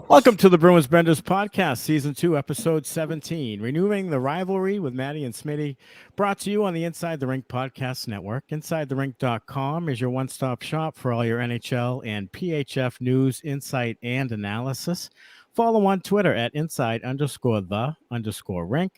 Welcome to the Bruins Benders podcast, season 2, episode 17, renewing the rivalry with Maddie and Smitty, brought to you on the Inside the Rink podcast network. InsideTheRink.com is your one-stop shop for all your NHL and PHF news, insight, and analysis. Follow on Twitter at inside_the_rink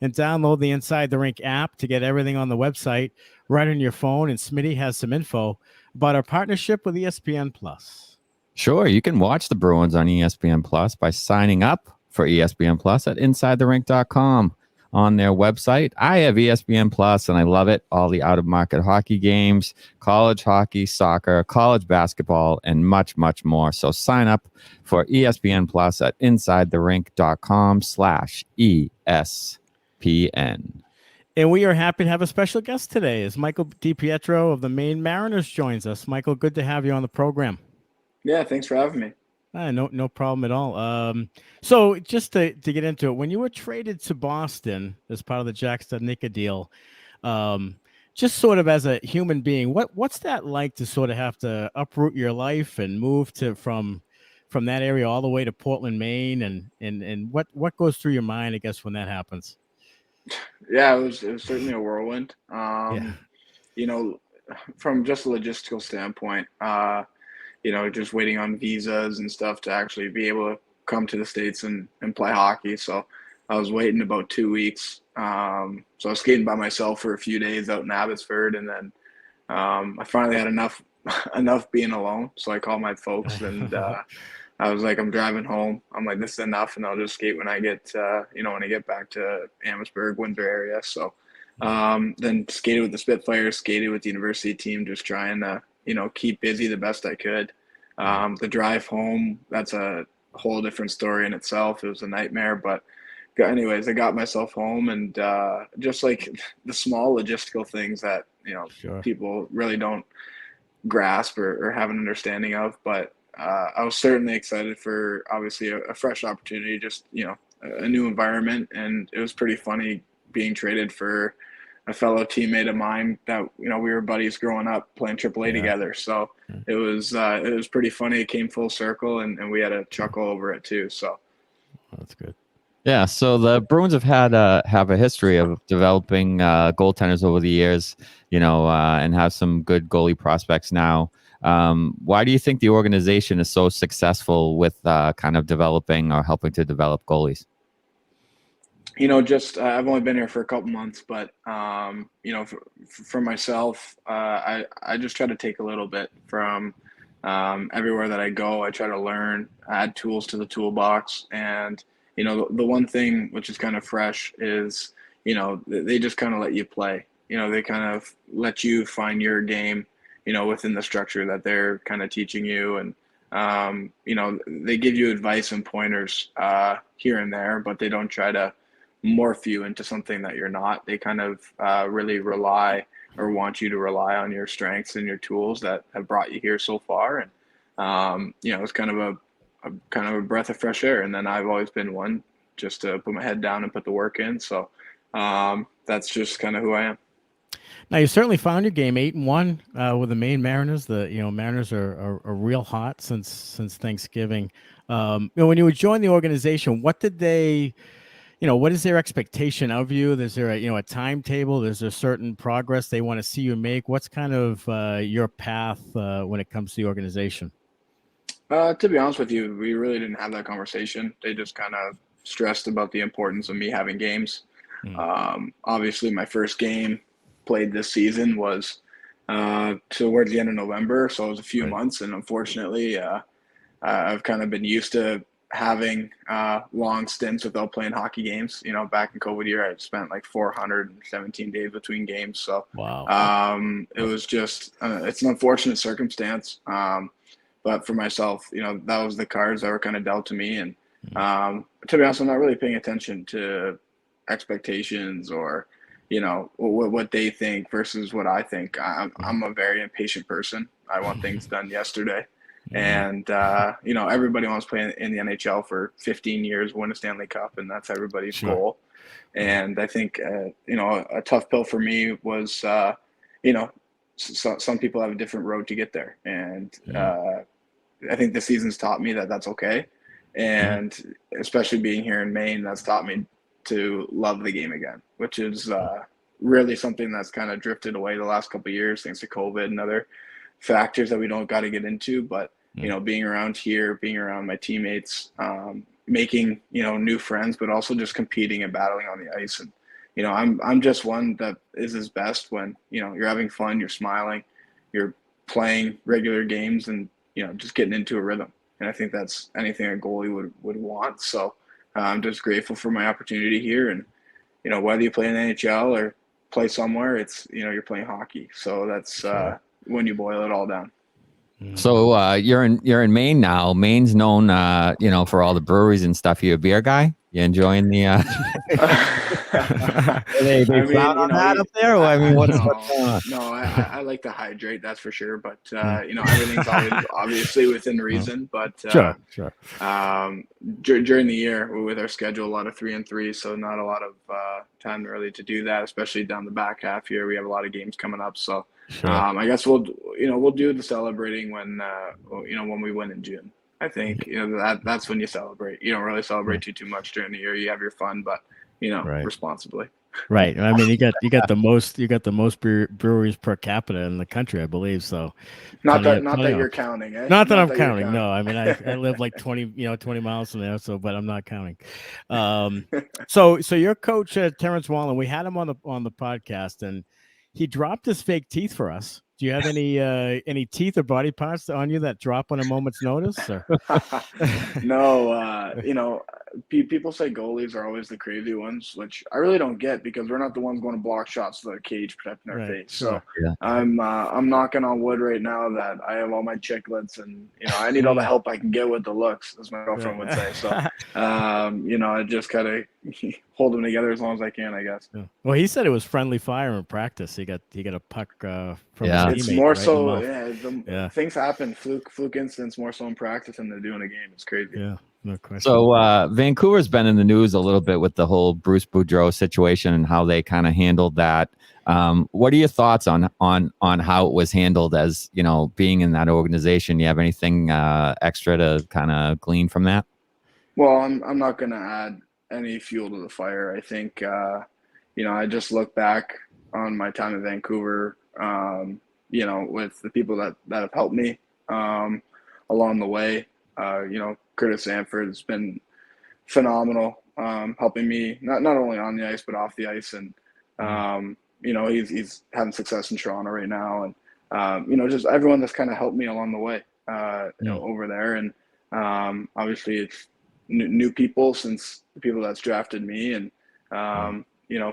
and download the Inside the Rink app to get everything on the website right on your phone. And Smitty has some info about our partnership with ESPN Plus. Sure, you can watch the Bruins on ESPN Plus by signing up for ESPN Plus at InsideTheRink.com on their website. I have ESPN Plus and I love it. All the out-of-market hockey games, college hockey, soccer, college basketball, and much, much more. So sign up for ESPN Plus at InsideTheRink.com/ESPN. And we are happy to have a special guest today as Michael DiPietro of the Maine Mariners joins us. Michael, good to have you on the program. Yeah, thanks for having me. No problem at all. So just to get into it, when you were traded to Boston as part of the Jack Studnicka deal, just sort of as a human being, what's that like to sort of have to uproot your life and move from that area all the way to Portland, Maine, and what goes through your mind, I guess, when that happens? Yeah, it was certainly a whirlwind. Yeah. You know, from just a logistical standpoint, just waiting on visas and stuff to actually be able to come to the States and play hockey. So I was waiting about 2 weeks. So I was skating by myself for a few days out in Abbotsford, and then I finally had enough being alone. So I called my folks and I was like, I'm driving home. I'm like, this is enough, and I'll just skate when I get back to Amherstburg, Windsor area. So then skated with the Spitfires, skated with the university team, just trying to keep busy the best I could. The drive home, that's a whole different story in itself. It was a nightmare, but anyways, I got myself home, and just like the small logistical things that Sure. people really don't grasp or have an understanding of. But I was certainly excited for obviously a fresh opportunity, just a new environment, and it was pretty funny being traded for a fellow teammate of mine that we were buddies growing up playing AAA together. So it was pretty funny. It came full circle, and we had a chuckle over it too. So That's good. Yeah, so the Bruins have a history of developing goaltenders over the years, and have some good goalie prospects now. Why do you think the organization is so successful with kind of developing or helping to develop goalies? I've only been here for a couple months, but for myself, I just try to take a little bit from everywhere that I go. I try to learn, add tools to the toolbox, and the one thing which is kind of fresh is they just kind of let you play. They kind of let you find your game, within the structure that they're kind of teaching you, and they give you advice and pointers here and there, but they don't try to morph you into something that you're not. They kind of really rely or want you to rely on your strengths and your tools that have brought you here so far. And it's kind of a breath of fresh air. And then I've always been one just to put my head down and put the work in. So that's just kind of who I am. Now you certainly found your game 8-1 with the Maine Mariners. The Mariners are real hot since Thanksgiving. When you joined the organization, what did they? What is their expectation of you? Is there a timetable? Is there certain progress they want to see you make? What's kind of your path when it comes to the organization? To be honest with you, we really didn't have that conversation. They just kind of stressed about the importance of me having games. Obviously, my first game played this season was towards the end of November, so it was a few months, and unfortunately, I've kind of been used to having long stints without playing hockey games. Back in COVID year, I spent like 417 days between games. So wow. It was just it's an unfortunate circumstance. But for myself, that was the cards that were kind of dealt to me. And to be honest, I'm not really paying attention to expectations or what they think versus what I think. I'm a very impatient person. I want things done yesterday. And everybody wants to play in the NHL for 15 years, win a Stanley Cup, and that's everybody's goal. And I think a tough pill for me was some people have a different road to get there, and I think the season's taught me that that's okay. and especially being here in Maine, that's taught me to love the game again, which is really something that's kind of drifted away the last couple of years thanks to COVID and other factors that we don't got to get into. But being around here, being around my teammates, making new friends, but also just competing and battling on the ice. And I'm just one that is his best when you're having fun, you're smiling, you're playing regular games, and just getting into a rhythm. And I think that's anything a goalie would want. So I'm just grateful for my opportunity here. And whether you play in the NHL or play somewhere, it's you're playing hockey. So that's when you boil it all down. So you're in Maine now. Maine's known for all the breweries and stuff. You a beer guy? You enjoying the they frown on that up there? I mean, what's going on? No, I like to hydrate, that's for sure. But everything's always obviously within reason. But sure. During the year with our schedule, a lot of 3-3, so not a lot of time really to do that. Especially down the back half here, we have a lot of games coming up. So I guess we'll do the celebrating when when we win in June. I think that's when you celebrate. You don't really celebrate too much during the year. You have your fun, but responsibly. Right. I mean, you got the most breweries per capita in the country, I believe. So not that you're counting. Not that I'm counting. No, I mean, I live like 20 miles from there. So, but I'm not counting. So your coach, Terrence Wallen, we had him on the podcast, and he dropped his fake teeth for us. Do you have any teeth or body parts on you that drop on a moment's notice? Or? No, people say goalies are always the crazy ones, which I really don't get because we're not the ones going to block shots to the cage protecting our face. Sure. So I'm knocking on wood right now that I have all my chiclets, and I need all the help I can get with the looks, as my girlfriend would say. So I just gotta hold them together as long as I can, I guess. Yeah. Well, he said it was friendly fire in practice. He got a puck from his teammate. It's more right so, things happen, fluke incidents more so in practice than they do in a game. It's crazy. Yeah, no question. So Vancouver's been in the news a little bit with the whole Bruce Boudreau situation and how they kind of handled that. What are your thoughts on how it was handled as being in that organization? You have anything extra to kind of glean from that? Well, I'm not going to add any fuel to the fire. I think I just look back on my time in Vancouver, with the people that have helped me along the way. Curtis Sanford has been phenomenal, helping me not only on the ice but off the ice, and he's having success in Toronto right now, and just everyone that's kind of helped me along the way, over there, and obviously it's new people since the people that's drafted me, and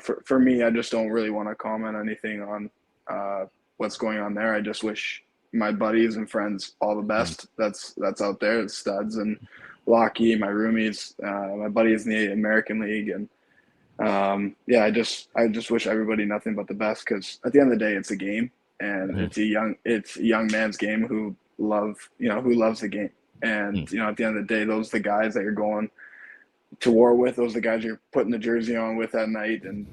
for me, I just don't really want to comment anything on what's going on there. I just wish my buddies and friends all the best. That's out there. It's studs and Lockie, my roomies, my buddies in the American League, and I just wish everybody nothing but the best, because at the end of the day, it's a game, and it's a young man's game who loves the game, and at the end of the day, those are the guys that you're going to war with. Those are the guys you're putting the jersey on with that night, and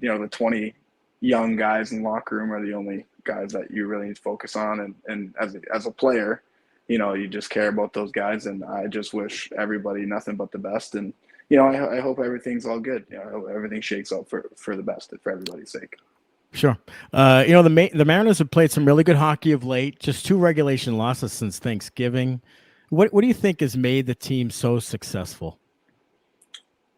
the 20 young guys in the locker room are the only guys that you really need to focus on, and as a player, you just care about those guys, and I just wish everybody nothing but the best, and I hope everything's all good. I hope everything shakes out for the best, for everybody's sake. Sure. The Mariners have played some really good hockey of late, just 2 regulation losses since Thanksgiving. What do you think has made the team so successful?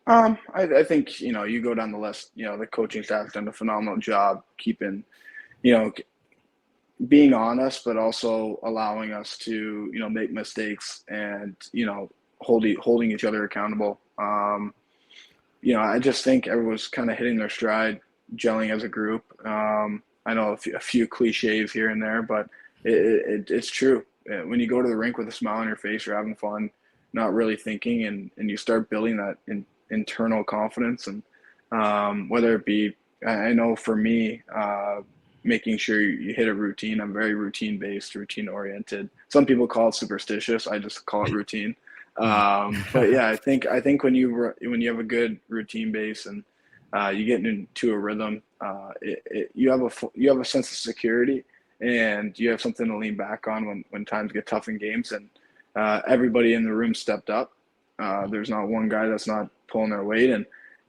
I think, you go down the list, the coaching staff has done a phenomenal job keeping, being honest, but also allowing us to, make mistakes and, holding each other accountable. I just think everyone's kind of hitting their stride, gelling as a group. I know a few cliches here and there, but it's true. When you go to the rink with a smile on your face, you're having fun, not really thinking, and you start building that internal confidence. And whether it be, I know for me, making sure you hit a routine. I'm very routine based, routine oriented. Some people call it superstitious. I just call it routine. But yeah, I think when you have a good routine base and you get into a rhythm, you have a sense of security, and you have something to lean back on when times get tough in games. And everybody in the room stepped up, There's not one guy that's not pulling their weight,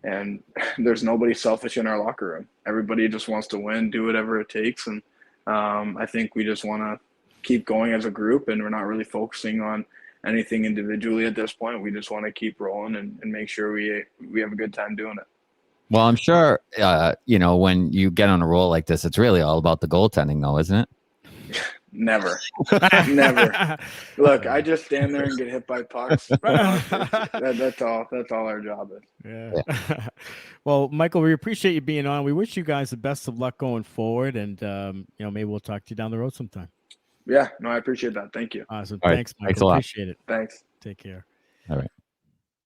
and there's nobody selfish in our locker room. Everybody just wants to win, do whatever it takes, and I think we just want to keep going as a group, and we're not really focusing on anything individually at this point. We just want to keep rolling and make sure we have a good time doing it. Well, I'm sure, when you get on a roll like this, it's really all about the goaltending, though, isn't it? Never. Look, I just stand there and get hit by pucks. That's all our job is. Yeah. Well, Michael, we appreciate you being on. We wish you guys the best of luck going forward, and maybe we'll talk to you down the road sometime. Yeah, no, I appreciate that. Thank you. Awesome. All right. Thanks, Michael. Thanks a lot. Appreciate it. Thanks. Take care. All right.